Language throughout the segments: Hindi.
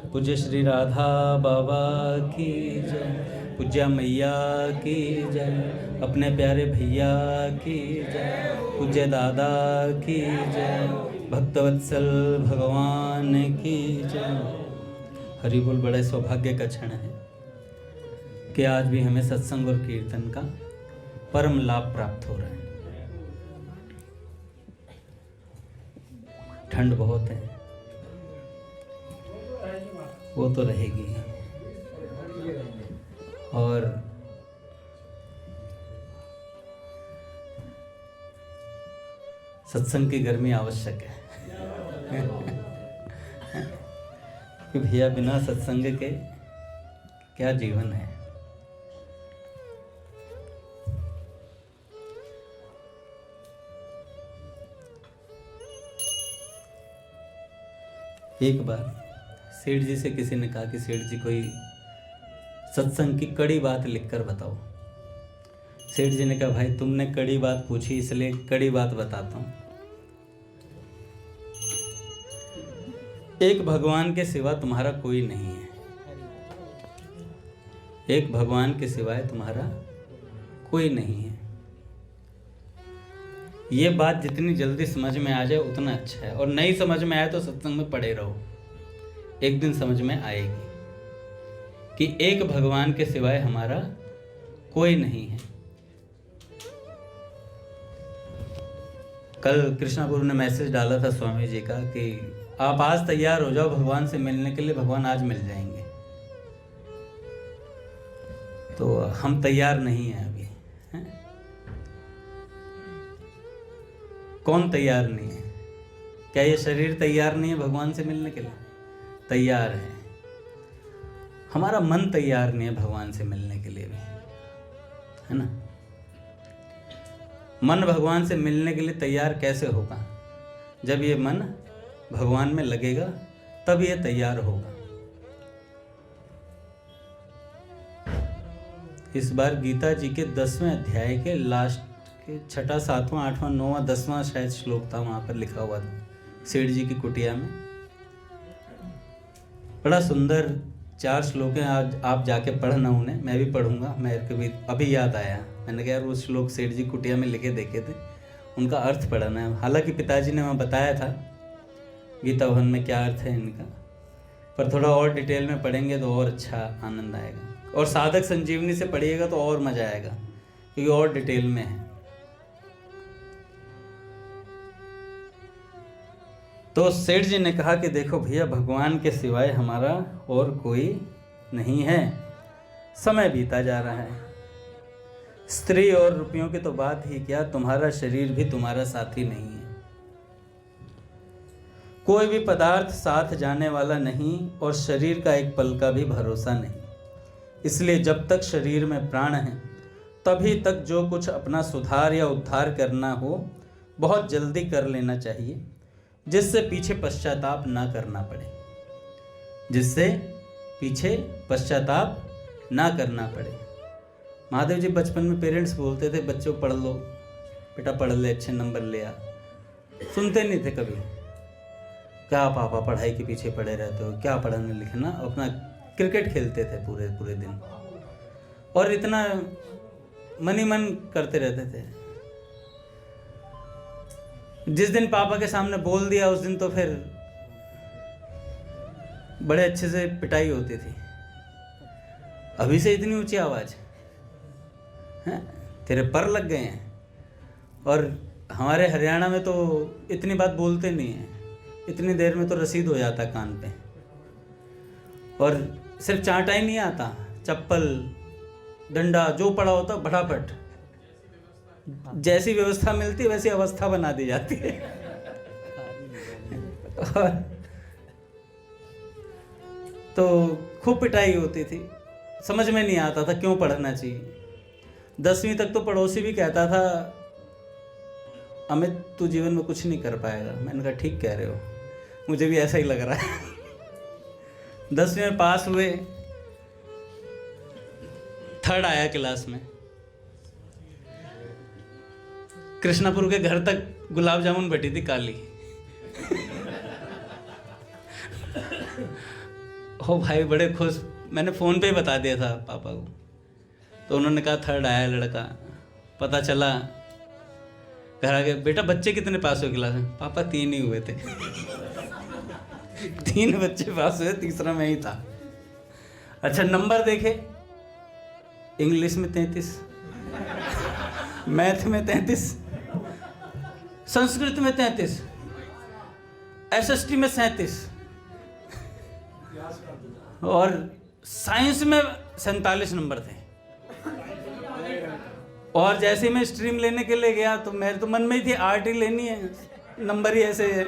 पूज्य श्री राधा बाबा की जय, पूज्य मैया की जय, अपने प्यारे भैया की जय, पूज्य दादा की जय, भक्तवत्सल भगवान की जय। हरि बोल। बड़े सौभाग्य का क्षण है कि आज भी हमें सत्संग और कीर्तन का परम लाभ प्राप्त हो रहा है। ठंड बहुत है, वो तो रहेगी, और सत्संग की गर्मी आवश्यक है कि भैया बिना सत्संग के क्या जीवन है। एक बार सेठ जी से किसी ने कहा कि सेठ जी कोई सत्संग की कड़ी बात लिखकर बताओ। सेठ जी ने कहा भाई तुमने कड़ी बात पूछी इसलिए कड़ी बात बताता हूं। एक भगवान के सिवा तुम्हारा कोई नहीं है, एक भगवान के सिवाय तुम्हारा कोई नहीं है। ये बात जितनी जल्दी समझ में आ जाए उतना अच्छा है, और नहीं समझ में आए तो सत्संग में पड़े रहो, एक दिन समझ में आएगी कि एक भगवान के सिवाय हमारा कोई नहीं है। कल कृष्णापुर ने मैसेज डाला था स्वामी जी का कि आप आज तैयार हो जाओ भगवान से मिलने के लिए, भगवान आज मिल जाएंगे। तो हम तैयार नहीं हैं अभी, है? कौन तैयार नहीं है? क्या ये शरीर तैयार नहीं है भगवान से मिलने के लिए? तैयार है। हमारा मन तैयार नहीं है भगवान से मिलने के लिए भी, है ना। मन भगवान से मिलने के लिए तैयार कैसे होगा? जब ये मन भगवान में लगेगा तब ये तैयार होगा। इस बार गीता जी के 10वें अध्याय के लास्ट के 6, 7, 8, 9, 10वां शायद श्लोक था, वहां पर लिखा हुआ था सेठ जी की कुटिया में। बड़ा सुंदर 4 श्लोक हैं, आज आप जाके पढ़ना उन्हें, मैं भी पढ़ूंगा। मेरे को भी अभी याद आया, मैंने कहा यार वो श्लोक सेठ जी कुटिया में लिखे देखे थे, उनका अर्थ पढ़ना है। हालांकि पिताजी ने वहाँ बताया था गीता भवन में क्या अर्थ है इनका, पर थोड़ा और डिटेल में पढ़ेंगे तो और अच्छा आनंद आएगा, और साधक संजीवनी से पढ़िएगा तो और मजा आएगा क्योंकि और डिटेल में है। तो सेठ जी ने कहा कि देखो भैया भगवान के सिवाय हमारा और कोई नहीं है। समय बीता जा रहा है, स्त्री और रुपयों की तो बात ही क्या, तुम्हारा शरीर भी तुम्हारा साथी नहीं है। कोई भी पदार्थ साथ जाने वाला नहीं, और शरीर का एक पल का भी भरोसा नहीं। इसलिए जब तक शरीर में प्राण है तभी तक जो कुछ अपना सुधार या उद्धार करना हो बहुत जल्दी कर लेना चाहिए, जिससे पीछे पश्चाताप ना करना पड़े, जिससे पीछे पश्चाताप ना करना पड़े। महादेव जी बचपन में पेरेंट्स बोलते थे बच्चों पढ़ लो बेटा, पढ़ ले, अच्छे नंबर ले आ। सुनते नहीं थे कभी। क्या पापा पढ़ाई के पीछे पड़े रहते हो, क्या पढ़ने लिखना, अपना क्रिकेट खेलते थे पूरे पूरे दिन, और इतना मन ही मन करते रहते थे। जिस दिन पापा के सामने बोल दिया उस दिन तो फिर बड़े अच्छे से पिटाई होती थी। अभी से इतनी ऊंची आवाज है, तेरे पर लग गए हैं। और हमारे हरियाणा में तो इतनी बात बोलते नहीं है, इतनी देर में तो रसीद हो जाता कान पे। और सिर्फ चांटा ही नहीं आता, चप्पल डंडा जो पड़ा होता फटाफट, जैसी व्यवस्था मिलती है वैसी अवस्था बना दी जाती है। और तो खूब पिटाई होती थी, समझ में नहीं आता था क्यों पढ़ना चाहिए। 10वीं तक तो पड़ोसी भी कहता था अमित तू जीवन में कुछ नहीं कर पाएगा। मैंने कहा ठीक कह रहे हो, मुझे भी ऐसा ही लग रहा है। 10वीं में पास हुए, 3rd आया क्लास में। कृष्णापुर के घर तक गुलाब जामुन बटी थी काली। हो भाई बड़े खुश, मैंने फ़ोन पे ही बता दिया था पापा को, तो उन्होंने कहा 3rd आया लड़का। पता चला घर आ गए, बेटा बच्चे कितने पास हुए क्लास में? पापा 3 ही हुए थे। 3 बच्चे पास हुए, तीसरा मैं ही था। अच्छा नंबर देखे, इंग्लिश में 33, मैथ में 33, संस्कृत में 33, SST में 37 और साइंस में 47 नंबर थे। और जैसे मैं स्ट्रीम लेने के लिए गया तो मेरे तो मन में ही थी आर्ट ही लेनी है, नंबर ही ऐसे है।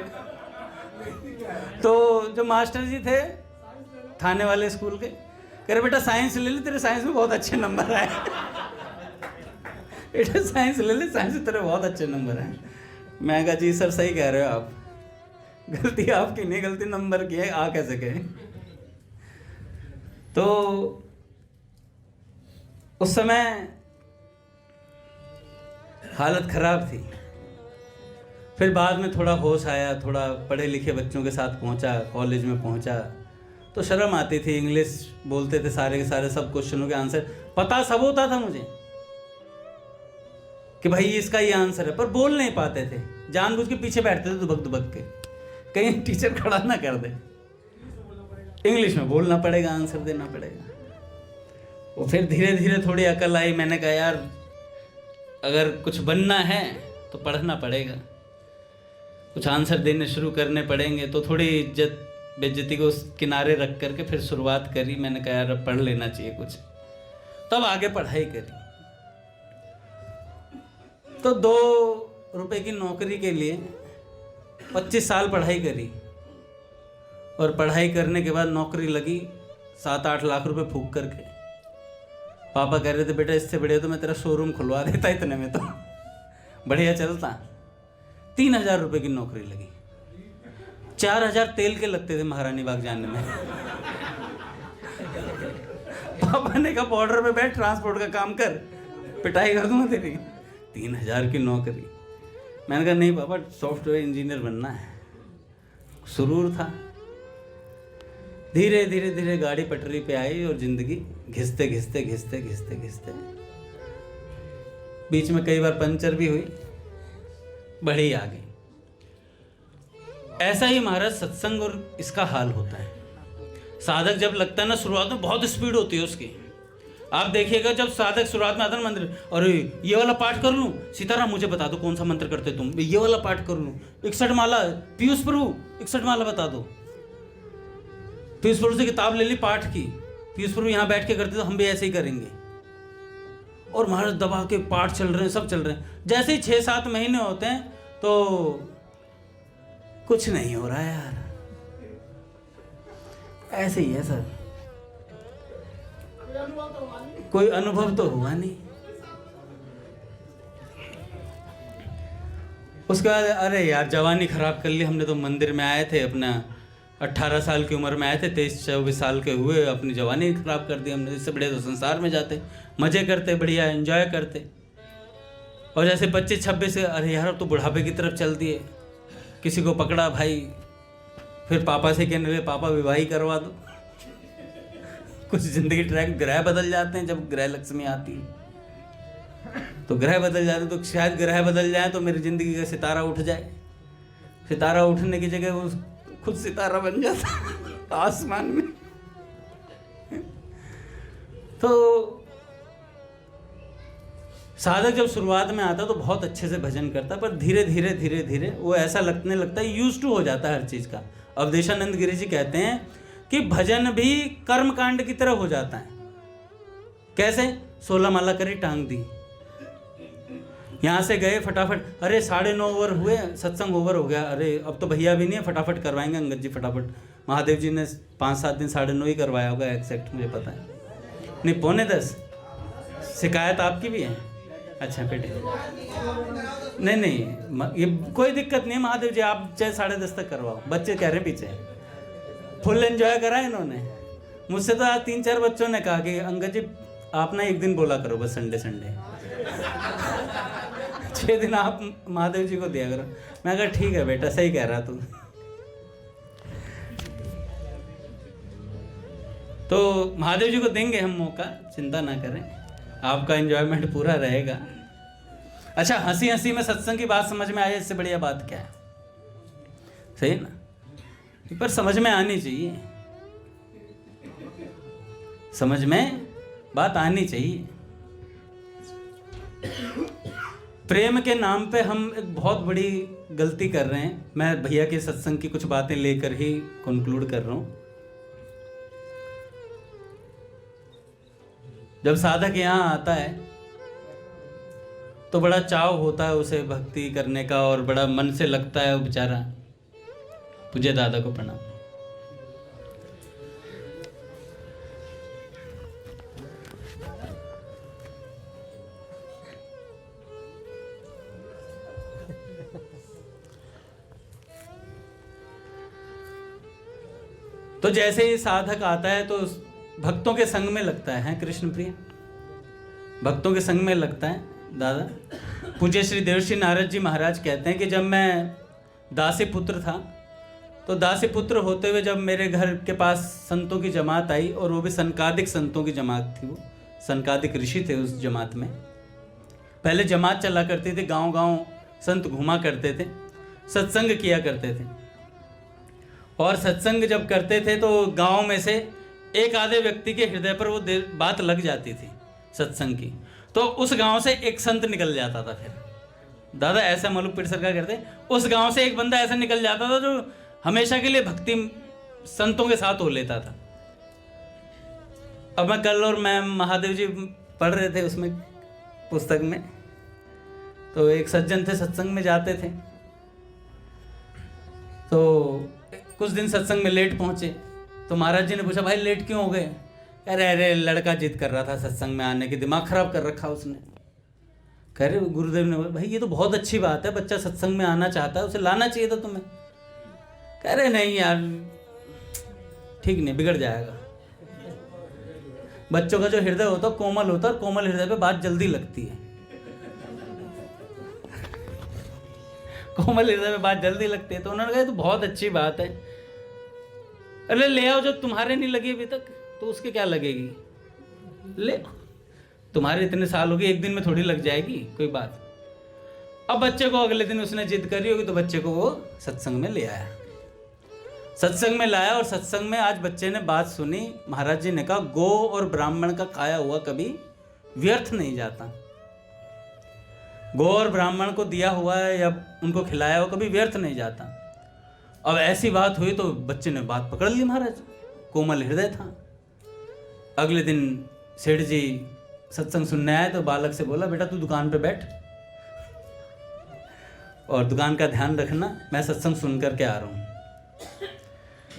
तो जो मास्टर जी थे थाने वाले स्कूल के, कह रहे बेटा साइंस ले ले, तेरे साइंस में बहुत अच्छे नंबर आए। बेटा साइंस ले ले, साइंस में तेरे बहुत अच्छे नंबर आए। मैं कहा जी सर सही कह रहे हो आप, गलती आपकी नहीं, गलती नंबर की है, आ कैसे गए। तो उस समय हालत खराब थी। फिर बाद में थोड़ा होश आया, थोड़ा पढ़े लिखे बच्चों के साथ पहुंचा, कॉलेज में पहुंचा, तो शर्म आती थी। इंग्लिश बोलते थे सारे के सारे, सब क्वेश्चनों के आंसर पता सब होता था मुझे कि भाई इसका ये आंसर है, पर बोल नहीं पाते थे। जानबूझ के पीछे बैठते थे दुबक दुबक के, कहीं टीचर खड़ा ना कर दे। इंग्लिश में बोलना पड़ेगा, आंसर देना पड़ेगा। वो फिर धीरे धीरे थोड़ी अकल आई। मैंने कहा यार अगर कुछ बनना है तो पढ़ना पड़ेगा, कुछ आंसर देने शुरू करने पड़ेंगे। तो थोड़ी इज्जत बेइज्जती को किनारे रख करके फिर शुरुआत करी। मैंने कहा यार पढ़ लेना चाहिए कुछ, तब आगे पढ़ाई करी। तो 2 रुपए की नौकरी के लिए 25 साल पढ़ाई करी, और पढ़ाई करने के बाद नौकरी लगी 7-8 लाख रुपए फूंक करके। पापा कह रहे थे बेटा इससे बढ़िया तो मैं तेरा शोरूम खुलवा देता, इतने में तो बढ़िया चलता। 3000 रुपए की नौकरी लगी, 4000 तेल के लगते थे महारानी बाग जाने में। पापा ने कहा बॉर्डर पे बैठ, ट्रांसपोर्ट का काम कर, पिटाई कर दूंगा तेरी। 3000 की नौकरी। मैंने कहा नहीं पापा सॉफ्टवेयर इंजीनियर बनना है। सुरूर था। धीरे धीरे धीरे गाड़ी पटरी पे आई और जिंदगी घिसते घिसते घिसते घिसते घिसते बीच में कई बार पंचर भी हुई, बढ़ी आ गई। ऐसा ही महाराज सत्संग और इसका हाल होता है। साधक जब लगता है ना, शुरुआत में बहुत स्पीड होती है उसकी। आप देखिएगा जब साधक शुरुआत में आता है मंदिर, अरे ये वाला पाठ कर लूं, सीताराम मुझे बता दो कौन सा मंत्र करते तुम, ये वाला पाठ कर लूं, 61 माला, पीयूष प्रभु 61 माला बता दो। पीयूष प्रभु से किताब ले ली पाठ की, पीयूष प्रभु यहाँ बैठ के करते तो हम भी ऐसे ही करेंगे। और महाराज दबा के पाठ चल रहे हैं, सब चल रहे हैं। जैसे ही 6-7 महीने होते हैं तो कुछ नहीं हो रहा यार, ऐसे ही है सर, कोई अनुभव तो हुआ नहीं। उसके बाद अरे यार जवानी खराब कर ली हमने तो। मंदिर में आए थे, अपना 18 साल की उम्र में आए थे, 23-24 साल के हुए, अपनी जवानी खराब कर दी हमने। इससे बढ़िया तो संसार में जाते, मजे करते, बढ़िया एंजॉय करते। और जैसे 25-26 से अरे यार अब तो बुढ़ापे की तरफ चल दिए, किसी को पकड़ा भाई, फिर पापा से कहने लगे पापा विवाह करवा दो। कुछ जिंदगी ट्रैक ग्रह बदल जाते हैं, जब ग्रह लक्ष्मी आती है तो ग्रह बदल जाते हैं। तो शायद ग्रह बदल जाए तो मेरी जिंदगी का सितारा उठ जाए। सितारा उठने की जगह वो खुद सितारा बन जाता आसमान में। तो साधक जब शुरुआत में आता तो बहुत अच्छे से भजन करता, पर धीरे धीरे धीरे धीरे वो ऐसा लगने लगता है, यूज टू हो जाता है हर चीज का। अवधेशानंद गिरी जी कहते हैं कि भजन भी कर्म कांड की तरह हो जाता है। कैसे? 16 माला करी, टांग दी, यहां से गए फटाफट, अरे 9:30 ओवर हुए, सत्संग ओवर हो गया, अरे अब तो भैया भी नहीं है, फटाफट करवाएंगे अंगद जी फटाफट। महादेव जी ने 5-7 दिन 9:30 ही करवाया होगा एग्जैक्ट, मुझे पता है नहीं, 9:45। शिकायत आपकी भी है? अच्छा बेटे, नहीं ये कोई दिक्कत नहीं है महादेव जी, आप चाहे 10:30 तक करवाओ। बच्चे कह रहे हैं पीछे, फुल एंजॉय करा इन्होंने। मुझसे तो आज 3-4 बच्चों ने कहा कि अंगद जी आप ना एक दिन बोला करो बस, संडे 6 दिन आप महादेव जी को दिया करो। मैं कहा ठीक है बेटा, सही कह रहा तू। तो महादेव जी को देंगे हम मौका, चिंता ना करें, आपका एंजॉयमेंट पूरा रहेगा। अच्छा, हंसी हंसी में सत्संग की बात समझ में आए, इससे बढ़िया बात क्या है? सही है ना? पर समझ में आनी चाहिए, समझ में बात आनी चाहिए। प्रेम के नाम पे हम एक बहुत बड़ी गलती कर रहे हैं। मैं भैया के सत्संग की कुछ बातें लेकर ही कंक्लूड कर रहा हूं। जब साधक यहाँ आता है तो बड़ा चाव होता है उसे भक्ति करने का, और बड़ा मन से लगता है वो बेचारा। पूज्य दादा को प्रणाम। तो जैसे ही साधक आता है तो भक्तों के संग में लगता है कृष्ण प्रिय, भक्तों के संग में लगता है। दादा पूज्य श्री देवर्षि नारद जी महाराज कहते हैं कि जब मैं दासी पुत्र था, तो दासी पुत्र होते हुए जब मेरे घर के पास संतों की जमात आई, और वो भी सनकादिक संतों की जमात थी, वो सनकादिक ऋषि थे उस जमात में। पहले जमात चला करती थी, गांव गांव संत घुमा करते थे, सत्संग किया करते थे। और सत्संग जब करते थे तो गांव में से एक आधे व्यक्ति के हृदय पर वो बात लग जाती थी सत्संग की, तो उस गांव से एक संत निकल जाता था। फिर दादा ऐसा मलुक पीर सरकार करते, उस गांव से एक बंदा ऐसा निकल जाता था जो हमेशा के लिए भक्ति संतों के साथ हो लेता था। अब मैं कल और मैं महादेव जी पढ़ रहे थे उसमें पुस्तक में, तो एक सज्जन थे सत्संग में जाते थे, तो कुछ दिन सत्संग में लेट पहुंचे, तो महाराज जी ने पूछा भाई लेट क्यों हो गए? अरे लड़का जिद कर रहा था सत्संग में आने की, दिमाग खराब कर रखा उसने। कह रहे गुरुदेव ने बोला भाई ये तो बहुत अच्छी बात है, बच्चा सत्संग में आना चाहता है, उसे लाना चाहिए था तुम्हें। कह रहे नहीं यार ठीक नहीं, बिगड़ जाएगा। बच्चों का जो हृदय होता है कोमल होता है, और कोमल हृदय पे बात जल्दी लगती है। कोमल हृदय पे बात जल्दी लगती है। तो उन्होंने कहा तो बहुत अच्छी बात है, अरे ले आओ, जो तुम्हारे नहीं लगी अभी तक तो उसके क्या लगेगी, ले तुम्हारे इतने साल हो गए, एक दिन में थोड़ी लग जाएगी कोई बात। अब बच्चे को अगले दिन उसने जिद करी होगी, तो बच्चे को वो सत्संग में ले आया, सत्संग में लाया, और सत्संग में आज बच्चे ने बात सुनी। महाराज जी ने कहा गौ और ब्राह्मण का खाया हुआ कभी व्यर्थ नहीं जाता, गौ और ब्राह्मण को दिया हुआ है या उनको खिलाया हुआ कभी व्यर्थ नहीं जाता। अब ऐसी बात हुई तो बच्चे ने बात पकड़ ली, महाराज कोमल हृदय था। अगले दिन सेठ जी सत्संग सुनने आए तो बालक से बोला बेटा तू दुकान पे बैठ और दुकान का ध्यान रखना, मैं सत्संग सुन करके आ रहा हूँ।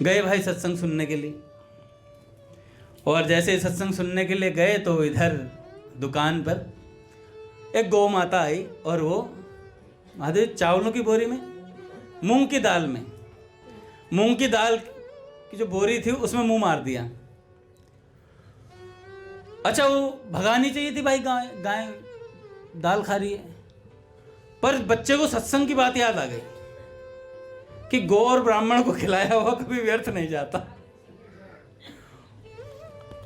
गए भाई सत्संग सुनने के लिए, और जैसे सत्संग सुनने के लिए गए तो इधर दुकान पर एक गौ माता आई, और वो महादेव चावलों की बोरी में, मूंग की दाल में, मूंग की दाल की जो बोरी थी उसमें मुंह मार दिया। अच्छा वो भगानी चाहिए थी भाई, गाय गाय दाल खा रही है, पर बच्चे को सत्संग की बात याद आ गई कि गौ और ब्राह्मण को खिलाया हुआ कभी व्यर्थ नहीं जाता।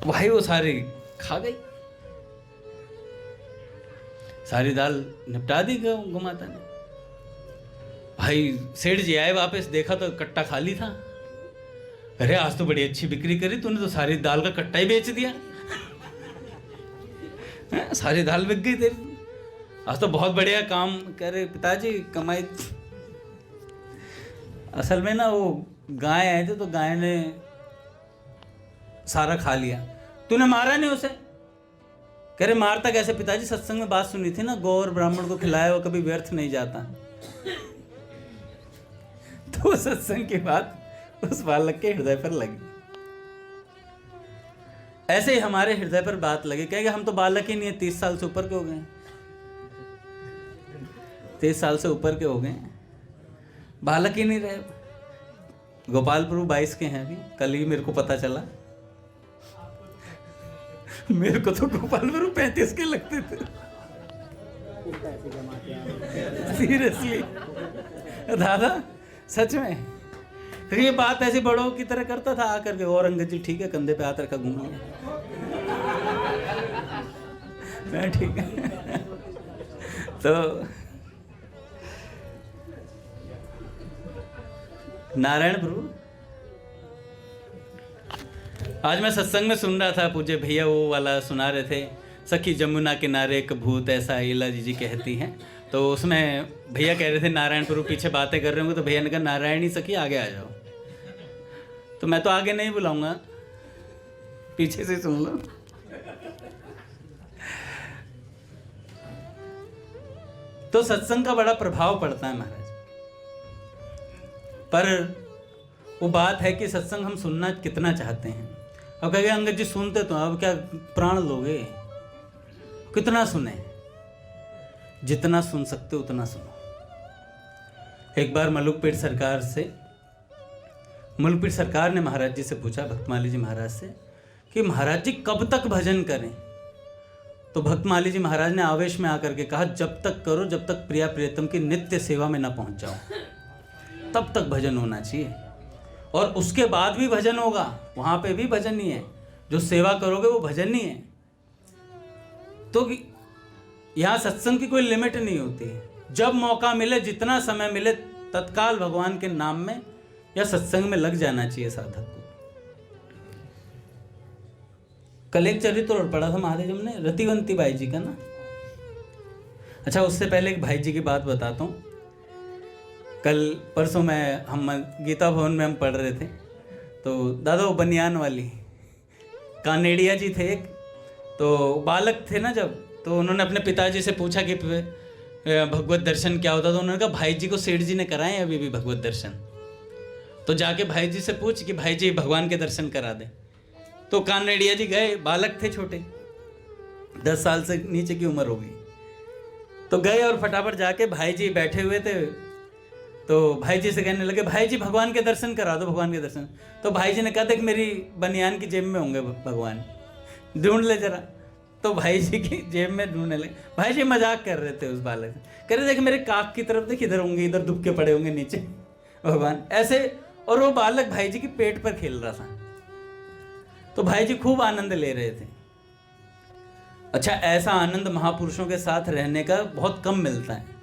भाई वो सारी खा गई, सारी दाल निपटा दी गौ माता ने। भाई सेठ जी आए वापस, देखा तो कट्टा खाली था। अरे आज तो बड़ी अच्छी बिक्री करी तूने, तो सारी दाल का कट्टा ही बेच दिया। सारी दाल बिक गई तेरी, आज तो बहुत बढ़िया काम। कह रहे पिताजी कमाई, असल में ना वो गाय आए थे तो गाय ने सारा खा लिया, तूने मारा नहीं उसे? कह रहे मारता कैसे पिताजी, सत्संग में बात सुनी थी ना, गौ और ब्राह्मण को खिलाया वो कभी व्यर्थ नहीं जाता। तो सत्संग की बात उस बालक के हृदय पर लगी। ऐसे ही हमारे हृदय पर बात लगी, कहेगा हम तो बालक ही नहीं है, 30 साल से ऊपर के हो गए, 30 साल से ऊपर के हो गए, बालक ही नहीं रहे। गोपाल प्रभु 22 के हैं अभी, कल ही मेरे को पता चला। मेरे को तो गोपाल प्रभु 35 के लगते थे सीरियसली दादा, सच में फिर ये बात ऐसी बड़ों की तरह करता था आकर के, और अंगद जी ठीक है, कंधे पे हाथ रखा घूम लिया, मैं ठीक है। तो नारायण प्रभु, आज मैं सत्संग में सुन रहा था, पूज्य भैया वो वाला सुना रहे थे, सखी जमुना किनारे एक भूत ऐसा ईला जी कहती हैं। तो उसमें भैया कह रहे थे नारायण प्रभु पीछे बातें कर रहे होंगे, तो भैया ने कहा नारायणी सखी आगे आ जाओ। तो मैं तो आगे नहीं बुलाऊंगा, पीछे से सुन लो। तो सत्संग का बड़ा प्रभाव पड़ता है महाराज, पर वो बात है कि सत्संग हम सुनना कितना चाहते हैं। अब कहेंगे अंगद जी सुनते तो अब क्या प्राण लोगे, कितना सुने, जितना सुन सकते उतना सुनो। एक बार मलुकपेट सरकार ने महाराज जी से पूछा, भक्तमाली जी महाराज से, कि महाराज जी कब तक भजन करें। तो भक्तमाली जी महाराज ने आवेश में आकर के कहा, जब तक करो जब तक प्रिया प्रियतम की नित्य सेवा में ना पहुंच जाओ, तब तक भजन होना चाहिए। और उसके बाद भी भजन होगा, वहां पे भी भजन ही है, जो सेवा करोगे वो भजन नहीं है। तो यहां सत्संग की कोई लिमिट नहीं होती, जब मौका मिले, जितना समय मिले, तत्काल भगवान के नाम में या सत्संग में लग जाना चाहिए साधक को। कल एक चरित्र और पढ़ा था महादेव जी ने, रतिवंती बाई जी का ना। अच्छा, उससे पहले एक भाई जी की बात बताता हूँ। कल परसों हम गीता भवन में हम पढ़ रहे थे, तो दादा वो बनियान वाली कानेड़िया जी थे एक, तो बालक थे ना जब, तो उन्होंने अपने पिताजी से पूछा कि भगवत दर्शन क्या होता, तो उन्होंने कहा भाई जी को सेठ जी ने कराए अभी भी भगवत दर्शन। तो जाके भाई जी से पूछ कि भाई जी भगवान के दर्शन करा दे। तो कानेड़िया जी गए, बालक थे छोटे, 10 साल से नीचे की उम्र हो गई। तो गए और फटाफट जाके, भाई जी बैठे हुए थे, तो भाई जी से कहने लगे, भाई जी भगवान के दर्शन करा दो, भगवान के दर्शन। तो भाई जी ने कहा, देख मेरी बनियान की जेब में होंगे भगवान, ढूंढ ले जरा। तो भाई जी की जेब में ढूंढने लगे। भाई जी मजाक कर रहे थे उस बालक से, कह रहे देख मेरे काक की तरफ देख, इधर होंगे, इधर दुबके पड़े होंगे नीचे भगवान, ऐसे। और वो बालक भाई जी के पेट पर खेल रहा था, तो भाई जी खूब आनंद ले रहे थे। अच्छा, ऐसा आनंद महापुरुषों के साथ रहने का बहुत कम मिलता है।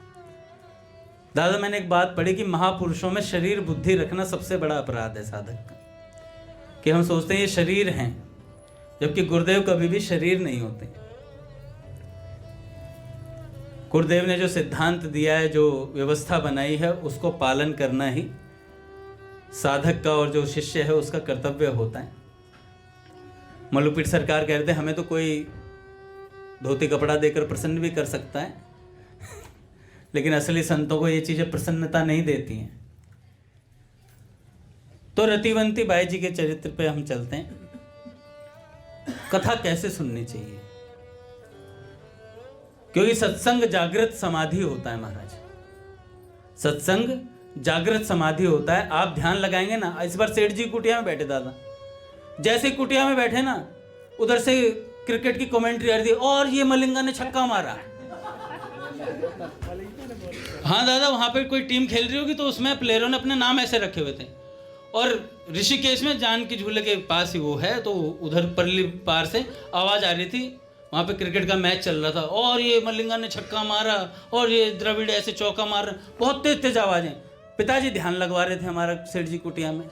दादा, मैंने एक बात पढ़ी कि महापुरुषों में शरीर बुद्धि रखना सबसे बड़ा अपराध है साधक का, कि हम सोचते हैं ये शरीर हैं, जबकि गुरुदेव कभी भी शरीर नहीं होते। गुरुदेव ने जो सिद्धांत दिया है, जो व्यवस्था बनाई है, उसको पालन करना ही साधक का और जो शिष्य है उसका कर्तव्य होता है। मलुकपेट सरकार कह रहे थे, हमें तो कोई धोती कपड़ा देकर प्रसन्न भी कर सकता है, लेकिन असली संतों को ये चीजें प्रसन्नता नहीं देती हैं। तो रतिवंती बाई जी के चरित्र पे हम चलते हैं। कथा कैसे सुननी चाहिए, क्योंकि सत्संग जागृत समाधि होता है महाराज, सत्संग जागृत समाधि होता है। आप ध्यान लगाएंगे ना, इस बार सेठ जी कुटिया में बैठे दादा, जैसे कुटिया में बैठे ना, उधर से क्रिकेट की कमेंट्री आ रही थी, और ये मलिंगा ने छक्का मारा। हाँ दादा, वहां पे कोई टीम खेल रही होगी, तो उसमें प्लेयरों ने अपने नाम ऐसे रखे हुए थे। और ऋषिकेश में जान की झूले के पास ही वो है, तो उधर परली पार से आवाज आ रही थी, वहां पे क्रिकेट का मैच चल रहा था, और ये मलिंगा ने छक्का मारा, और ये द्रविड़ ऐसे चौका मार रहा, बहुत तेज तेज आवाजें। पिताजी ध्यान लगवा रहे थे हमारा सेठ जी कुटिया में।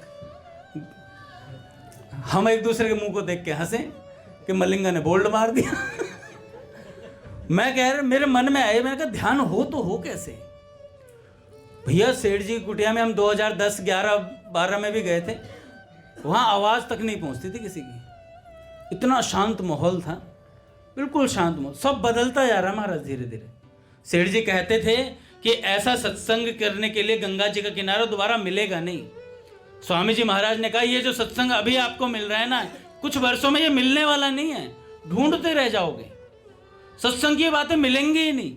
हम एक दूसरे के मुंह को देख के हंसे कि मलिंगा ने बोल्ड मार दिया। मैं कह रहा, मेरे मन में आया, मैंने कहा ध्यान हो तो हो कैसे भैया। सेठ जी कुटिया में हम 2010, 11, 12 में भी गए थे, वहां आवाज तक नहीं पहुंचती थी किसी की, इतना शांत माहौल था, बिल्कुल शांत माहौल। सब बदलता जा रहा महाराज धीरे धीरे। सेठ जी कहते थे कि ऐसा सत्संग करने के लिए गंगा जी का किनारा दोबारा मिलेगा नहीं। स्वामी जी महाराज ने कहा, ये जो सत्संग अभी आपको मिल रहा है ना, कुछ वर्षों में ये मिलने वाला नहीं है, ढूंढते रह जाओगे, सत्संग की बातें मिलेंगी ही नहीं,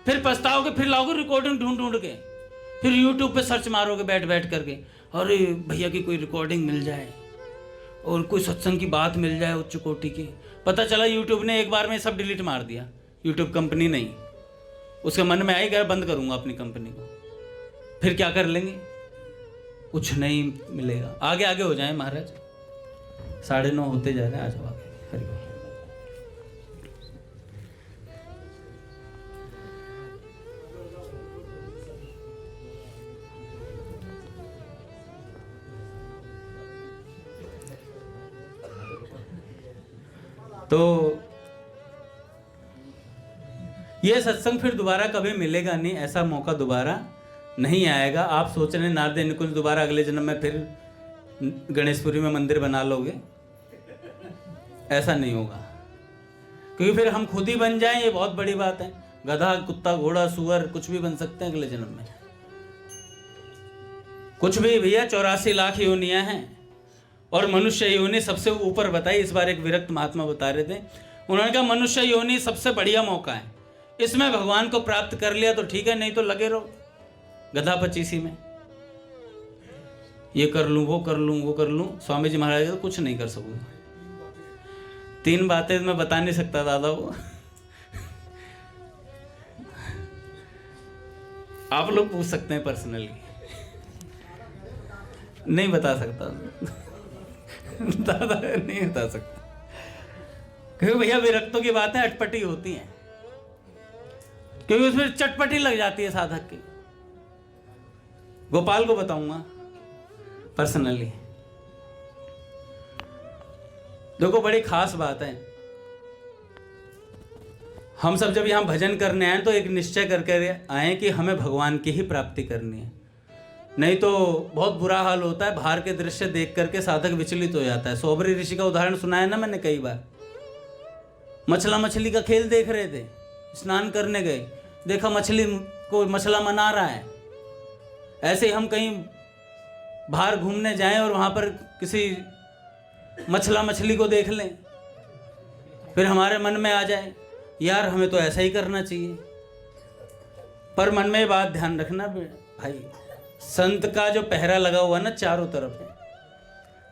फिर पछताओगे, फिर लाओगे रिकॉर्डिंग ढूंढ ढूंढ के, फिर यूट्यूब पे सर्च मारोगे बैठ बैठ करके, अरे भैया की कोई रिकॉर्डिंग मिल जाए और कोई सत्संग की बात मिल जाए उच्च कोटि की। पता चला यूट्यूब ने एक बार में सब डिलीट मार दिया, यूट्यूब कंपनी नहीं, उसके मन में आई गया बंद करूंगा अपनी कंपनी को, फिर क्या कर लेंगे। कुछ नहीं मिलेगा। आगे आगे हो जाए महाराज, 9:30 होते जा रहे हैं, आ जाओ आगे। हरि तो ये सत्संग फिर दोबारा कभी मिलेगा नहीं, ऐसा मौका दोबारा नहीं आएगा। आप सोच रहे हैं नारद निकुंज दोबारा अगले जन्म में फिर गणेशपुरी में मंदिर बना लोगे, ऐसा नहीं होगा, क्योंकि फिर हम खुद ही बन जाएं, ये बहुत बड़ी बात है। गधा, कुत्ता, घोड़ा, सुअर कुछ भी बन सकते हैं अगले जन्म में, कुछ भी। भैया 84 लाख योनियां हैं और मनुष्य योनि सबसे ऊपर बताई। इस बार एक विरक्त महात्मा बता रहे थे, उन्होंने कहा मनुष्य योनि सबसे बढ़िया मौका है, इसमें भगवान को प्राप्त कर लिया तो ठीक है, नहीं तो लगे रहो गधा पचीसी में, ये कर लूं, वो कर लूं, वो कर लूं। स्वामी जी महाराज तो कुछ नहीं कर सकूंगा। 3 बातें मैं बता नहीं सकता दादा, वो आप लोग पूछ सकते हैं पर्सनली, नहीं बता सकता दादा, नहीं बता सकता, क्योंकि भैया विरक्तों की बातें अटपटी होती हैं, क्योंकि उसमें चटपटी लग जाती है साधक की। गोपाल को बताऊंगा पर्सनली। देखो बड़ी खास बात है, हम सब जब यहां भजन करने आए तो एक निश्चय करके आए कि हमें भगवान की ही प्राप्ति करनी है, नहीं तो बहुत बुरा हाल होता है। बाहर के दृश्य देख करके साधक विचलित हो जाता है। सोबरी ऋषि का उदाहरण सुनाया ना मैंने कई बार। मछला मछली का खेल देख रहे थे, स्नान करने गए, देखा मछली को मछला मना रहा है। ऐसे ही हम कहीं बाहर घूमने जाएं और वहां पर किसी मछला मछली को देख लें, फिर हमारे मन में आ जाए यार हमें तो ऐसा ही करना चाहिए। पर मन में ये बात ध्यान रखना भाई, संत का जो पहरा लगा हुआ ना चारों तरफ है,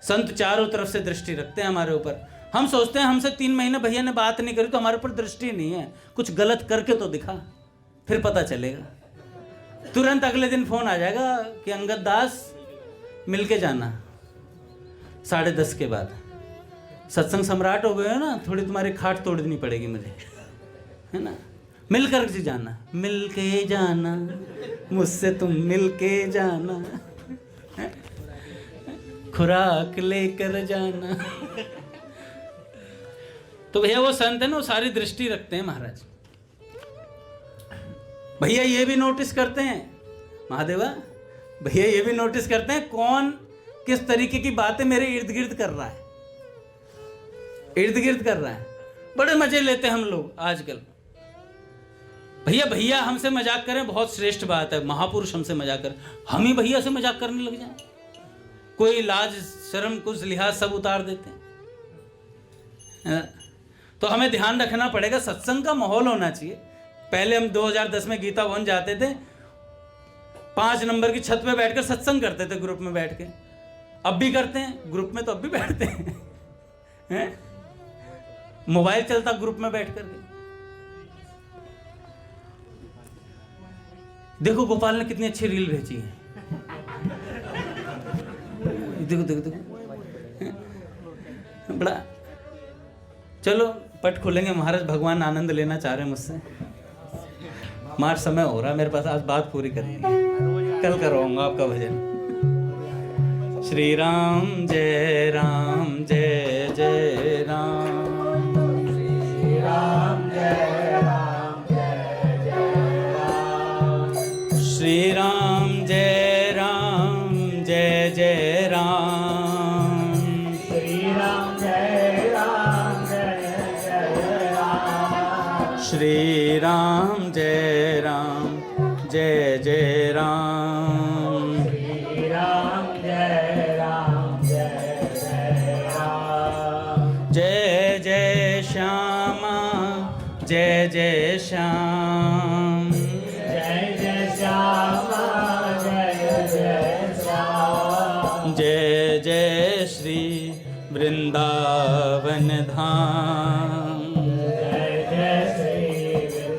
संत चारों तरफ से दृष्टि रखते हैं हमारे ऊपर। हम सोचते हैं हमसे 3 महीने भैया ने बात नहीं करी तो हमारे ऊपर दृष्टि नहीं है, कुछ गलत करके तो दिखा, फिर पता चलेगा। तुरंत अगले दिन फोन आ जाएगा कि अंगद दास मिलके जाना 10:30 के बाद, सत्संग सम्राट हो गए हो ना, थोड़ी तुम्हारी खाट तोड़ देनी पड़ेगी मुझे, है ना, मिल कर जाना, मिल के जाना मुझसे, तुम मिल के जाना, खुराक लेकर जाना। तो भैया वो संत है ना, वो सारी दृष्टि रखते हैं महाराज। भैया ये भी नोटिस करते हैं महादेवा, भैया ये भी नोटिस करते हैं कौन किस तरीके की बातें मेरे इर्द गिर्द कर रहा है, इर्द गिर्द कर रहा है। बड़े मजे लेते हैं हम लोग आजकल। भैया हमसे मजाक करें बहुत श्रेष्ठ बात है, महापुरुष हमसे मजाक करें, हम ही भैया से मजाक करने लग जाएं, कोई लाज शर्म कुछ लिहाज सब उतार देते हैं। तो हमें ध्यान रखना पड़ेगा, सत्संग का माहौल होना चाहिए। पहले हम 2010 में गीता भवन जाते थे, 5 नंबर की छत पे बैठकर सत्संग करते थे ग्रुप में बैठ के, अब भी करते हैं ग्रुप में, तो अब भी बैठते हैं, मोबाइल चलता ग्रुप में बैठ करके। देखो गोपाल ने कितनी अच्छी रील भेजी है, देखो देखो देखो, बड़ा। चलो पट खोलेंगे महाराज, भगवान आनंद लेना चाह रहे हैं मुझसे। मार समय हो रहा है मेरे पास, आज बात पूरी करनी है, कल करवाऊंगा आपका भजन। श्री राम जय राम जय जय राम, श्री राम जय राम जय जय राम, श्री राम जय राम जय जय राम, श्री राम जय राम जय जय राम, श्री राम जय राम जय जय राम, श्री राम जय राम जय जय राम, जय जय श्यामा जय जय श्याम, जय जय श्यामा जय जय श्याम, जय जय श्री वृंदावन धाम, जय जय श्री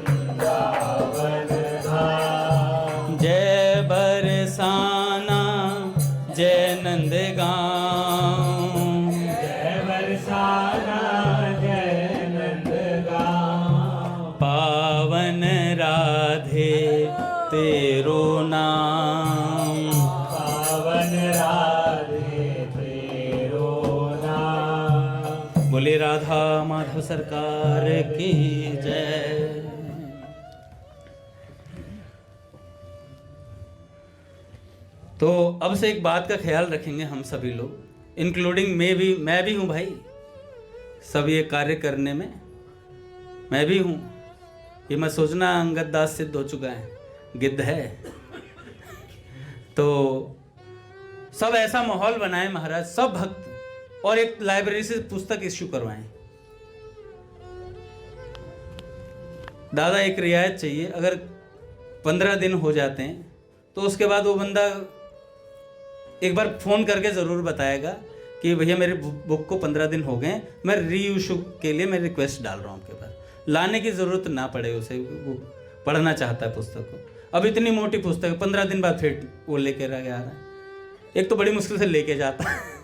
वृंदावन धाम, जय बरसाना बोले राधा माधव सरकार की जय। तो अब से एक बात का ख्याल रखेंगे हम सभी लोग, इंक्लूडिंग मैं भी हूँ भाई, सब ये कार्य करने में मैं भी हूँ। ये मत सोचना अंगद दास सिद्ध हो चुका है, गिद्ध है। तो सब ऐसा माहौल बनाए महाराज, सब भक्त, और एक लाइब्रेरी से पुस्तक इश्यू करवाएं। दादा एक रियायत चाहिए, अगर 15 दिन हो जाते हैं तो उसके बाद वो बंदा एक बार फोन करके जरूर बताएगा कि भैया मेरे बुक को 15 दिन हो गए, मैं री इशू के लिए मैं रिक्वेस्ट डाल रहा हूँ आपके पास। लाने की जरूरत ना पड़े उसे, वो पढ़ना चाहता है पुस्तक को। अब इतनी मोटी पुस्तक है, 15 दिन बाद फिर वो लेके आ रहा है। एक तो बड़ी मुश्किल से लेके जाता है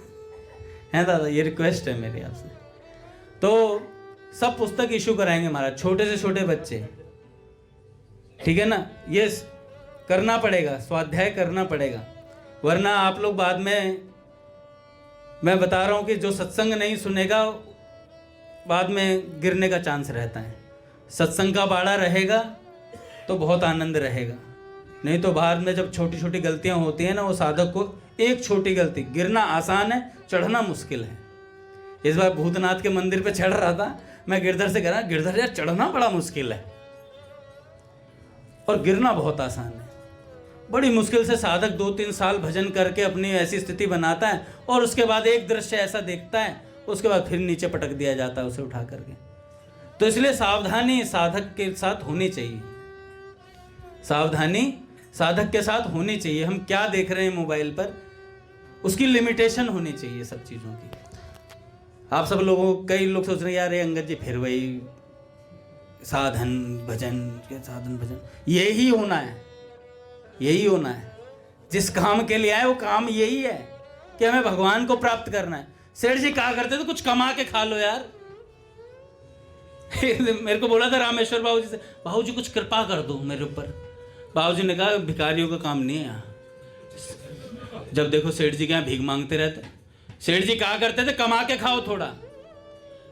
दादा, ये रिक्वेस्ट है मेरी आपसे। तो सब पुस्तक इशू कराएंगे महाराज, छोटे से छोटे बच्चे, ठीक है ना। ये करना पड़ेगा, स्वाध्याय करना पड़ेगा, वरना आप लोग बाद में, मैं बता रहा हूं कि जो सत्संग नहीं सुनेगा बाद में गिरने का चांस रहता है। सत्संग का बाड़ा रहेगा तो बहुत आनंद रहेगा, नहीं तो बाद में जब छोटी छोटी गलतियां होती हैं ना, वो साधक को एक छोटी गलती, गिरना आसान है, चढ़ना मुश्किल है। इस बार भूतनाथ के मंदिर पे चढ़ रहा था, मैं गिरधर से कह रहा, गिरधर यार चढ़ना बड़ा मुश्किल है और गिरना बहुत आसान है। बड़ी मुश्किल से साधक 2-3 साल भजन करके अपनी ऐसी स्थिति बनाता है, और उसके बाद एक दृश्य ऐसा देखता है, उसके बाद फिर नीचे पटक दिया जाता है उसे उठा करके। तो इसलिए सावधानी साधक के साथ होनी चाहिए, सावधानी साधक के साथ होनी चाहिए। हम क्या देख रहे हैं मोबाइल पर, उसकी लिमिटेशन होनी चाहिए सब चीज़ों की। आप सब लोगों, कई लोग सोच रहे हैं यार ये अंगद जी फिर वही साधन भजन के साधन भजन, यही होना है, यही होना है। जिस काम के लिए आए वो काम यही है कि हमें भगवान को प्राप्त करना है। सेठ जी कहा करते थे कुछ कमा के खा लो यार। मेरे को बोला था रामेश्वर बाबू जी से, बाबू जी कुछ कृपा कर दो मेरे ऊपर। बाबू जी ने कहा भिखारियों का काम नहीं है यहाँ, जब देखो सेठ जी के यहाँ भीख मांगते रहते। सेठ जी कहा करते थे कमा के खाओ थोड़ा।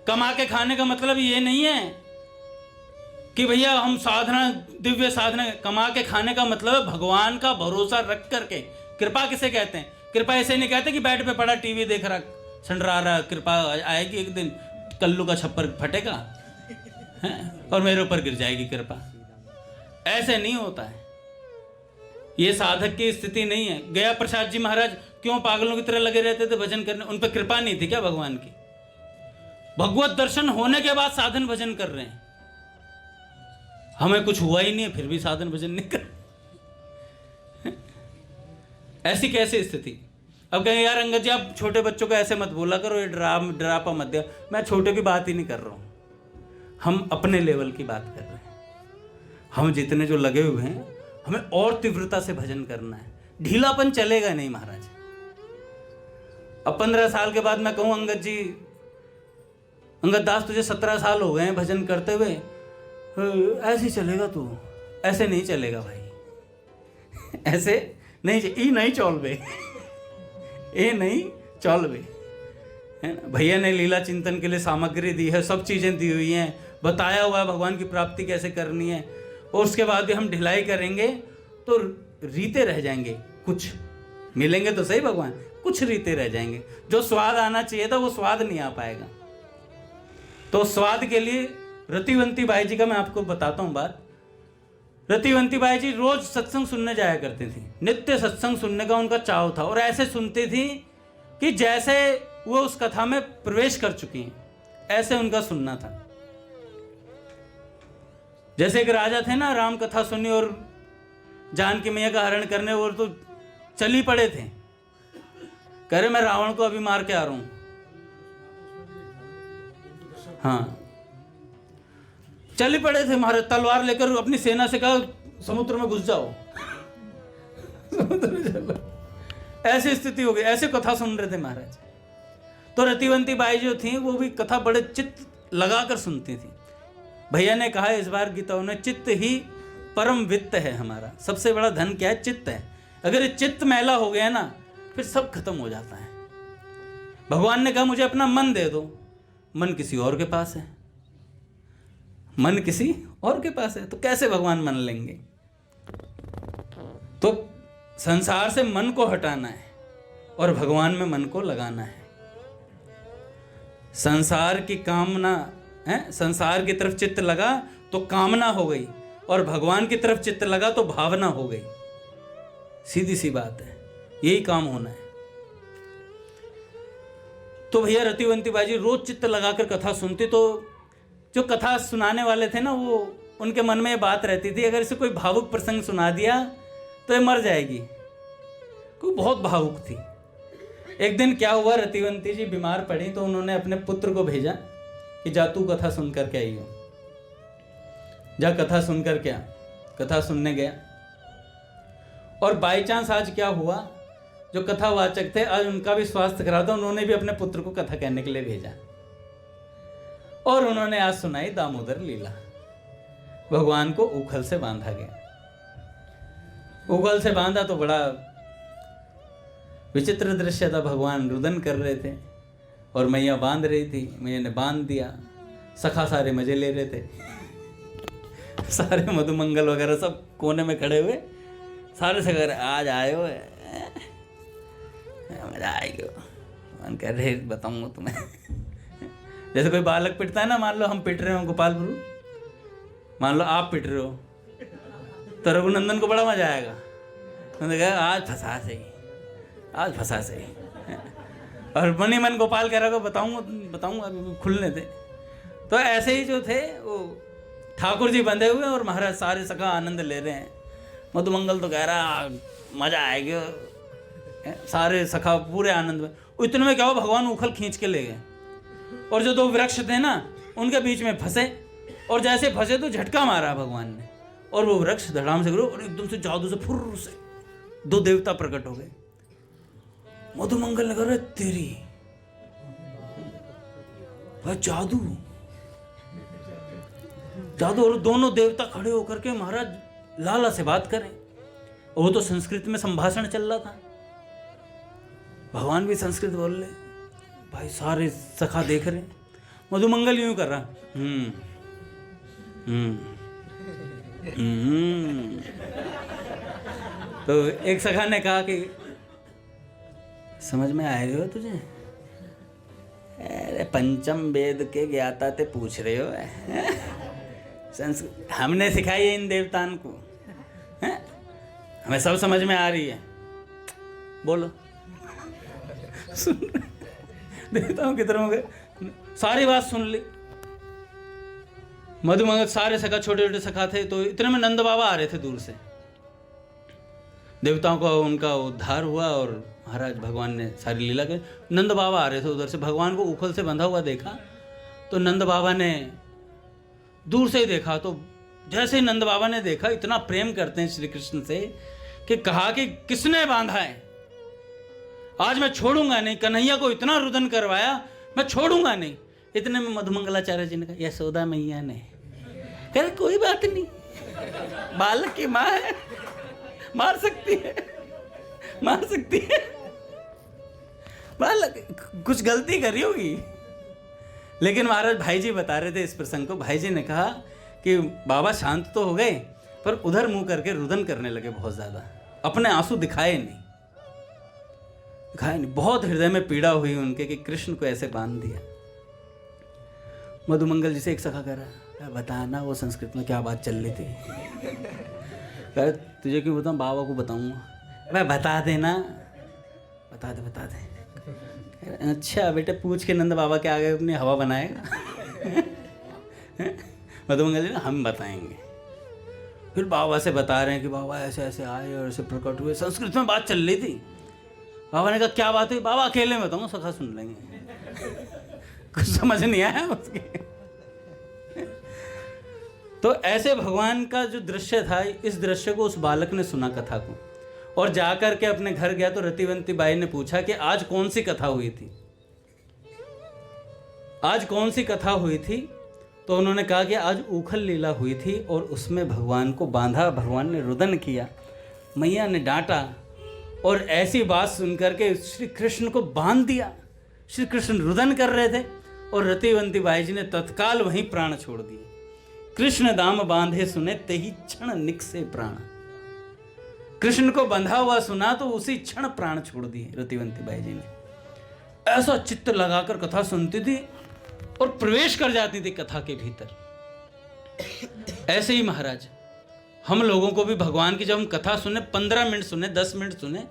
कमा के खाने का मतलब ये नहीं है कि भैया हम साधना, दिव्य साधना, कमा के खाने का मतलब है भगवान का भरोसा रख करके। कृपा किसे कहते हैं? कृपा ऐसे नहीं कहते कि बेड पे पड़ा टीवी देख रहा संडरा रहा, कृपा आएगी एक दिन कल्लू का छप्पर फटेगा है और मेरे ऊपर गिर जाएगी कृपा। ऐसे नहीं होता है, ये साधक की स्थिति नहीं है। गया प्रसाद जी महाराज क्यों पागलों की तरह लगे रहते थे भजन करने? उन पर कृपा नहीं थी क्या भगवान की? भगवत दर्शन होने के बाद साधन भजन कर रहे हैं। हमें कुछ हुआ ही नहीं है फिर भी साधन भजन नहीं कर। ऐसी कैसी स्थिति? अब कहें यार अंगद जी आप छोटे बच्चों को ऐसे मत बोला करो, ये ड्रापा मत दिया। मैं छोटे की बात ही नहीं कर रहा हूं, हम अपने लेवल की बात कर रहे हैं। हम जितने जो लगे हुए हैं, हमें और तीव्रता से भजन करना है। ढीलापन चलेगा नहीं महाराज। अब 15 साल के बाद मैं कहूं अंगद जी, अंगद दास तुझे 17 साल हो गए हैं भजन करते हुए, ऐसे ही चलेगा तू? ऐसे नहीं चलेगा भाई, ऐसे नहीं, नहीं चलबे, ये नहीं चलबे। भैया ने लीला चिंतन के लिए सामग्री दी है, सब चीजें दी हुई हैं, बताया हुआ है भगवान की प्राप्ति कैसे करनी है। और उसके बाद भी हम ढिलाई करेंगे तो रीते रह जाएंगे। कुछ मिलेंगे तो सही भगवान, कुछ रीते रह जाएंगे। जो स्वाद आना चाहिए था वो स्वाद नहीं आ पाएगा। तो स्वाद के लिए रतिवंती बाई जी का मैं आपको बताता हूं बात। रतिवंती बाई जी रोज सत्संग सुनने जाया करती थी, नित्य सत्संग सुनने का उनका चाव था, और ऐसे सुनती थी कि जैसे वो उस कथा में प्रवेश कर चुकी हैं, ऐसे उनका सुनना था। जैसे एक राजा थे ना, राम कथा सुनी और जानकी मैया का हरण करने, और तो चली पड़े थे, कह रहे मैं रावण को अभी मार के आ रहा हूं। हाँ, चली पड़े थे, मारे तलवार लेकर अपनी सेना से कहा समुद्र में घुस जाओ, समुद्र में चलो। ऐसी स्थिति हो गई, ऐसे कथा सुन रहे थे महाराज। तो रतिवंती बाई जो थी वो भी कथा बड़े चित्त लगाकर सुनती थी। भैया ने कहा इस बार गीता में, चित्त ही परम वित्त है हमारा, सबसे बड़ा धन क्या है? चित्त है। अगर ये चित्त मैला हो गया ना, फिर सब खत्म हो जाता है। भगवान ने कहा मुझे अपना मन दे दो, मन किसी और के पास है, मन किसी और के पास है, तो कैसे भगवान मान लेंगे? तो संसार से मन को हटाना है और भगवान में मन को लगाना है। संसार की कामना है, संसार की तरफ चित्त लगा तो कामना हो गई, और भगवान की तरफ चित्त लगा तो भावना हो गई। सीधी सी बात है, यही काम होना है। तो भैया रतिवंती बाजी रोज चित्त लगाकर कथा सुनती, तो जो कथा सुनाने वाले थे ना, वो उनके मन में ये बात रहती थी, अगर इसे कोई भावुक प्रसंग सुना दिया तो ये मर जाएगी। कोई बहुत भावुक थी। एक दिन क्या हुआ, रतिवंती जी बीमार पड़ी तो उन्होंने अपने पुत्र को भेजा कि जा तू कथा सुन करके आई हो, जा कथा सुन करके आ। कथा सुनने गया, और बाई चांस आज क्या हुआ, जो कथावाचक थे आज उनका भी स्वास्थ्य खराब था, उन्होंने भी अपने पुत्र को कथा कहने के लिए भेजा, और उन्होंने आज सुनाई दामोदर लीला। भगवान को उखल से बांधा गया। उखल से बांधा तो बड़ा विचित्र दृश्य था। भगवान रुदन कर रहे थे और मैया बांध रही थी। मैया ने बांध दिया, सखा सारे मजे ले रहे थे, सारे मधुमंगल वगैरह सब कोने में खड़े हुए, सारे सगर आज आए हो, मजा आएगी। मन कह रहे बताऊंगा तुम्हें। जैसे कोई बालक पिटता है ना, मान लो हम पिट रहे हो गोपालपुर, मान लो आप पिट रहे हो, तो रघुनंदन को बड़ा मजा आएगा। उन्होंने कहा आज फंसा सही, आज फंसा सही। और मन ही मन गोपाल कह रहा होगा बताऊंगा खुलने दे। तो ऐसे ही जो थे वो ठाकुर जी बंधे हुए और महाराज सारे सखा आनंद ले रहे हैं। मधुमंगल तो कह रहा मजा आएगा, सारे सखा पूरे आनंद में। इतने में क्या हो, भगवान उखल खींच के ले गए, और जो दो वृक्ष थे ना उनके बीच में फंसे, और जैसे फंसे तो झटका मारा भगवान ने, और वो वृक्ष धड़ाम से गिरो, और एकदम से जादू से फुर्र से दो देवता प्रकट हो गए। मधुमंगल ने कहा तेरी जादू जादू, और दोनों देवता खड़े होकर के महाराज लाला से बात करें। वो तो संस्कृत में संभाषण चल रहा था, भगवान भी संस्कृत बोल रहे, भाई सारे सखा देख रहे। मधुमंगल यूं कर रहा तो एक सखा ने कहा कि समझ में आ रही हो तुझे? अरे पंचम वेद के ज्ञाता ते पूछ रहे हो, संस्कृत हमने सिखाई है इन देवताओं को, हमें सब समझ में आ रही है, बोलो। सुन देवताओं की तरह गए, सारी बात सुन ली। मधुमंगल सारे सखा छोटे छोटे सखा थे, तो इतने में नंद बाबा आ रहे थे दूर से। देवताओं को उनका उद्धार हुआ और महाराज भगवान ने सारी लीला कर। नंद बाबा आ रहे थे उधर से, भगवान को उखल से बंधा हुआ देखा, तो नंद बाबा ने दूर से ही देखा, तो जैसे ही नंद बाबा ने देखा, इतना प्रेम करते हैं श्री कृष्ण से कि कहा कि किसने बांधा है, आज मैं छोड़ूंगा नहीं। कन्हैया को इतना रुदन करवाया, मैं छोड़ूंगा नहीं। इतने में मधुमंगलाचार्य जी ने कहा यशोदा मैया ने, कह रहे कोई बात नहीं, बालक की माँ है, मार सकती है, मार सकती है, बालक कुछ गलती करी होगी। लेकिन महाराज भाई जी बता रहे थे इस प्रसंग को। भाई जी ने कहा कि बाबा शांत तो हो गए, पर उधर मुंह करके रुदन करने लगे बहुत ज्यादा, अपने आंसू दिखाए नहीं। बहुत हृदय में पीड़ा हुई उनके कि कृष्ण को ऐसे बांध दिया। मधुमंगल जी से एक सखा कह रहा, बताना वो संस्कृत में क्या बात चल रही थी। कह तुझे क्यों बताऊँ, बाबा को बताऊंगा। मैं बता देना, बता दे। अच्छा बेटे पूछ के नंद बाबा के आगे अपनी हवा बनाएगा। मधुमंगल जी हम बताएंगे। फिर बाबा से बता रहे हैं कि बाबा ऐसे ऐसे आए और ऐसे प्रकट हुए। संस्कृत में बात चल रही थी। बाबा ने कहा क्या बात हुई? बाबा अकेले में बताऊंगा, सखा सुन लेंगे। कुछ समझ नहीं आया उसके। तो ऐसे भगवान का जो दृश्य था, इस दृश्य को उस बालक ने सुना कथा को, और जाकर के अपने घर गया तो रतिवंती बाई ने पूछा कि आज कौन सी कथा हुई थी, आज कौन सी कथा हुई थी? तो उन्होंने कहा कि आज उखल लीला हुई थी और उसमें भगवान को बांधा, भगवान ने रुदन किया, मैया ने डांटा, और ऐसी बात सुनकर के श्री कृष्ण को बांध दिया। श्री कृष्ण रुदन कर रहे थे और रतिवंती बाई जी ने तत्काल वहीं प्राण छोड़ दिए। कृष्ण दाम बांधे सुने तेही क्षण निकसे प्राण। कृष्ण को बंधा हुआ सुना तो उसी क्षण प्राण छोड़ दिए रतिवंती बाई जी ने। ऐसा चित्त लगाकर कथा सुनती थी और प्रवेश कर जाती थी कथा के भीतर। ऐसे ही महाराज हम लोगों को भी भगवान की जब हम कथा सुने, 15 मिनट सुने, 10 मिनट सुने,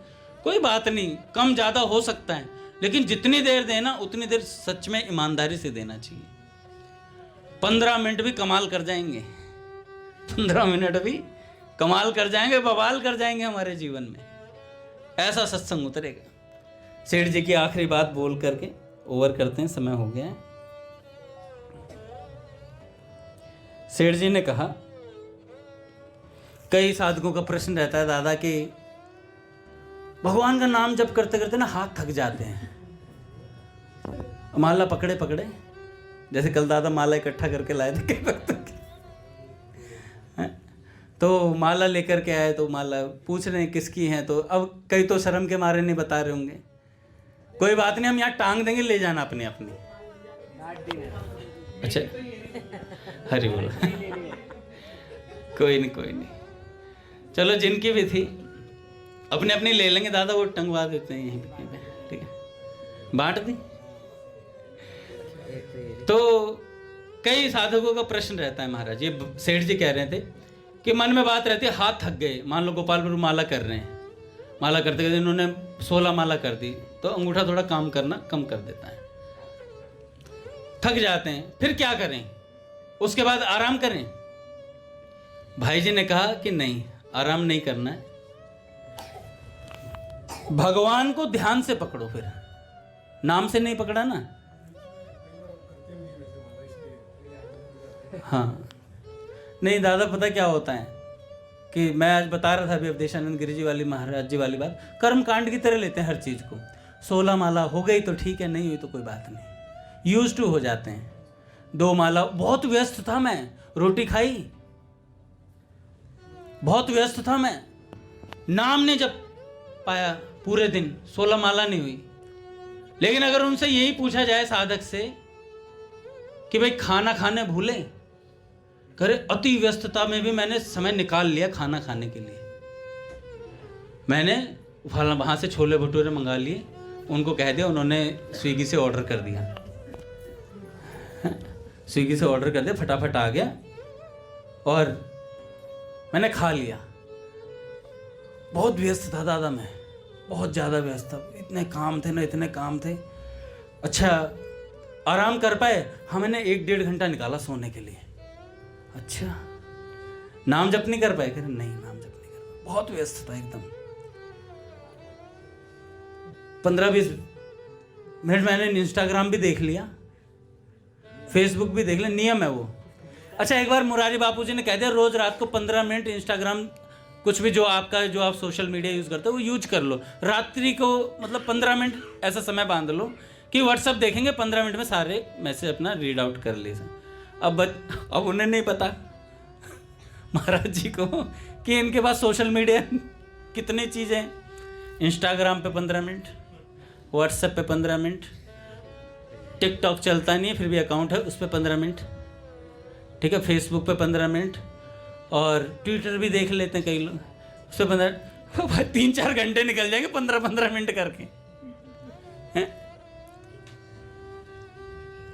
कोई बात नहीं, कम ज्यादा हो सकता है, लेकिन जितनी देर देना उतनी देर सच में ईमानदारी से देना चाहिए। 15 मिनट भी कमाल कर जाएंगे, 15 मिनट भी कमाल कर जाएंगे, बवाल कर जाएंगे हमारे जीवन में। ऐसा सत्संग उतरेगा। सेठ जी की आखिरी बात बोल करके ओवर करते हैं, समय हो गया है। सेठ जी ने कहा, कई साधकों का प्रश्न रहता है दादा कि भगवान का नाम जप करते करते ना हाथ थक जाते हैं, माला पकड़े पकड़े, जैसे कल दादा माला इकट्ठा करके लाए थे कई भक्तों की, तो माला लेकर के आए तो माला पूछ रहे हैं किसकी है, तो अब कई तो शर्म के मारे नहीं बता रहे होंगे। कोई बात नहीं, हम यहाँ टांग देंगे, ले जाना अपनी अपनी। अच्छा, हरी बोल। कोई नहीं कोई नहीं, चलो जिनकी भी थी अपने अपनी ले लेंगे दादा, वो टंगवा देते हैं यहीं पे, ठीक है, बांट दी। तो कई साधकों का प्रश्न रहता है महाराज, ये सेठ जी कह रहे थे कि मन में बात रहती है, हाथ थक गए, मान लो गोपाल प्रभु माला कर रहे हैं, माला करते करते इन्होंने 16 माला कर दी, तो अंगूठा थोड़ा काम करना कम कर देता है, थक जाते हैं, फिर क्या करें, उसके बाद आराम करें। भाई जी ने कहा कि नहीं, आराम नहीं करना है, भगवान को ध्यान से पकड़ो, फिर नाम से नहीं पकड़ा ना। हाँ नहीं दादा, पता क्या होता है कि मैं आज बता रहा था अभी अवधेशानंद गिरी जी वाली, महाराज जी वाली बात, कर्म कांड की तरह लेते हैं हर चीज को। 16 माला हो गई तो ठीक है, नहीं हुई तो कोई बात नहीं, यूज टू हो जाते हैं। 2 माला, बहुत व्यस्त था मैं, रोटी खाई, बहुत व्यस्त था मैं, नाम ने जब पाया पूरे दिन, 16 माला नहीं हुई। लेकिन अगर उनसे यही पूछा जाए साधक से कि भाई खाना खाने भूले, करे अति व्यस्तता में भी मैंने समय निकाल लिया खाना खाने के लिए, मैंने वहां से छोले भटूरे मंगा लिए, उनको कह दिया, उन्होंने स्विगी से ऑर्डर कर दिया, स्विगी से ऑर्डर कर दिया, फटाफट आ गया और मैंने खा लिया। बहुत व्यस्त था दादा मैं, बहुत ज़्यादा व्यस्त था, इतने काम थे ना, इतने काम थे। अच्छा आराम कर पाए, हमने 1-1.5 घंटा निकाला सोने के लिए। अच्छा नाम जप नहीं कर पाए? नहीं, नाम जप नहीं कर पाए, बहुत व्यस्त था एकदम। 15-20 मिनट मैंने इंस्टाग्राम भी देख लिया, फेसबुक भी देख लिया, नियम है वो। अच्छा एक बार मुरारी बापू जी ने कह दिया रोज रात को 15 मिनट इंस्टाग्राम, कुछ भी जो आप सोशल मीडिया यूज करते हो वो यूज कर लो। रात्रि को मतलब 15 मिनट ऐसा समय बांध लो कि व्हाट्सएप देखेंगे, 15 मिनट में सारे मैसेज अपना रीड आउट कर ले। अब उन्हें नहीं पता महाराज जी को कि इनके पास सोशल मीडिया कितनी चीज़ें, इंस्टाग्राम पे 15 मिनट, व्हाट्सएप पे 15 मिनट, टिकटॉक चलता नहीं है फिर भी अकाउंट है उस पर 15 मिनट, ठीक है, फेसबुक पे 15 मिनट, और ट्विटर भी देख लेते हैं कई लोग, उस पर 15, 3-4 घंटे निकल जाएंगे 15-15 मिनट करके हैं?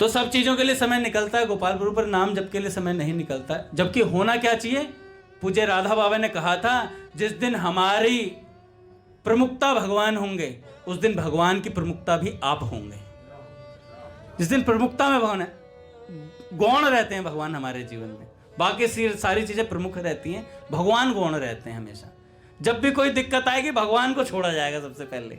तो सब चीज़ों के लिए समय निकलता है, गोपाल प्रभु पर नाम जप के लिए समय नहीं निकलता है। जबकि होना क्या चाहिए, पूज्य राधा बाबा ने कहा था जिस दिन हमारी प्रमुखता भगवान होंगे उस दिन भगवान की प्रमुखता भी आप होंगे। जिस दिन प्रमुखता में भगवान है, गौण रहते हैं भगवान हमारे जीवन में, बाकी सारी चीजें प्रमुख रहती हैं, भगवान गौण रहते हैं हमेशा। जब भी कोई दिक्कत आएगी भगवान को छोड़ा जाएगा सबसे पहले।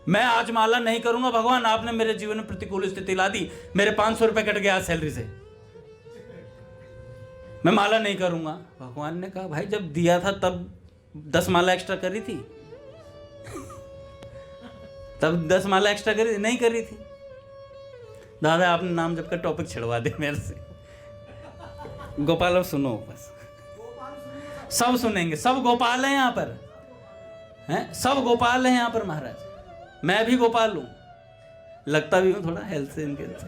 मैं आज माला नहीं करूंगा, भगवान आपने मेरे जीवन में प्रतिकूल स्थिति ला दी, मेरे 500 रुपए कट गया सैलरी से, मैं माला नहीं करूंगा। भगवान ने कहा भाई जब दिया था तब 10 माला एक्स्ट्रा करी थी तब 10 माला एक्स्ट्रा करी थी, नहीं करी थी। दादा आपने नाम जब का टॉपिक छिड़वा दे मेरे से। गोपाल अब सुनो, बस सब सुनेंगे, सब गोपाल हैं यहाँ पर, हैं सब गोपाल हैं यहाँ पर महाराज। मैं भी गोपाल हूँ, लगता भी हूँ थोड़ा हेल्थ से इनके से।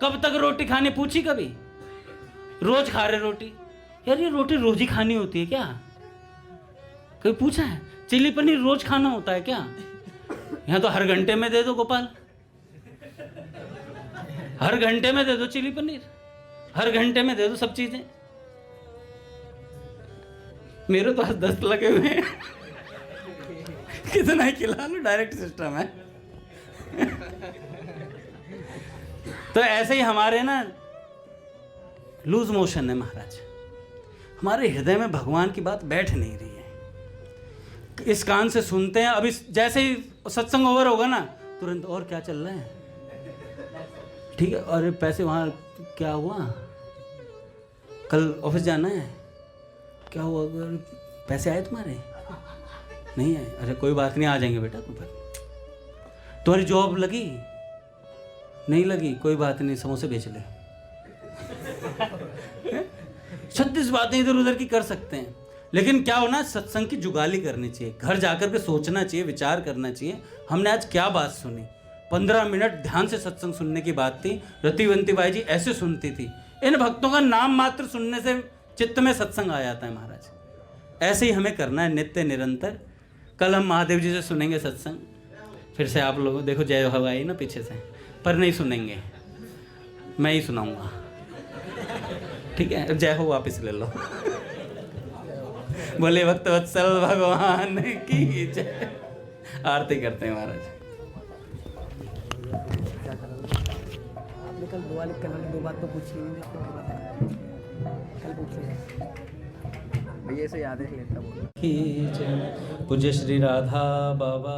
कब तक रोटी खानी पूछी कभी? रोज खा रहे रोटी। यार ये रोटी रोज ही खानी होती है क्या? कभी पूछा है? चिली पनीर रोज खाना होता है क्या? यहाँ तो हर घंटे में दे दो गोपाल, हर घंटे में दे दो चिली पनीर, हर घंटे में दे दो सब चीजें। मेरे तो 10 लगे हुए हैं। कितना ही खिला लो, डायरेक्ट सिस्टम है। तो ऐसे ही हमारे ना लूज मोशन है महाराज, हमारे हृदय में भगवान की बात बैठ नहीं रही है। इस कान से सुनते हैं, अभी जैसे ही सत्संग ओवर होगा ना तुरंत और क्या चल रहा है, ठीक है, अरे पैसे वहाँ क्या हुआ, कल ऑफिस जाना है, क्या हुआ, पैसे आए तुम्हारे? नहीं आए? अरे कोई बात नहीं, आ जाएंगे बेटा। तुम्हारी जॉब लगी? नहीं लगी? कोई बात नहीं, समोसे बेच ले। 36 बातें इधर उधर की कर सकते हैं, लेकिन क्या होना, सत्संग की जुगाली करनी चाहिए, घर जाकर के सोचना चाहिए, विचार करना चाहिए, हमने आज क्या बात सुनी। 15 मिनट ध्यान से सत्संग सुनने की बात थी। रतिवंती बाई जी ऐसे सुनती थी। इन भक्तों का नाम मात्र सुनने से चित्त में सत्संग आ जाता है महाराज। ऐसे ही हमें करना है नित्य निरंतर। कल हम महादेव जी से सुनेंगे सत्संग, फिर से आप लोग देखो जय हो आई ना पीछे से, पर नहीं सुनेंगे, मैं ही सुनाऊंगा, ठीक है? जय हो वापस ले लो। बोले भक्त वत्सल भगवान की जय। आरती करते हैं महाराज। आपने कल दो बात तो पूछी नहीं, कल पूछिए भैया से याद है लेता बोलो। पूज्य श्री राधा बाबा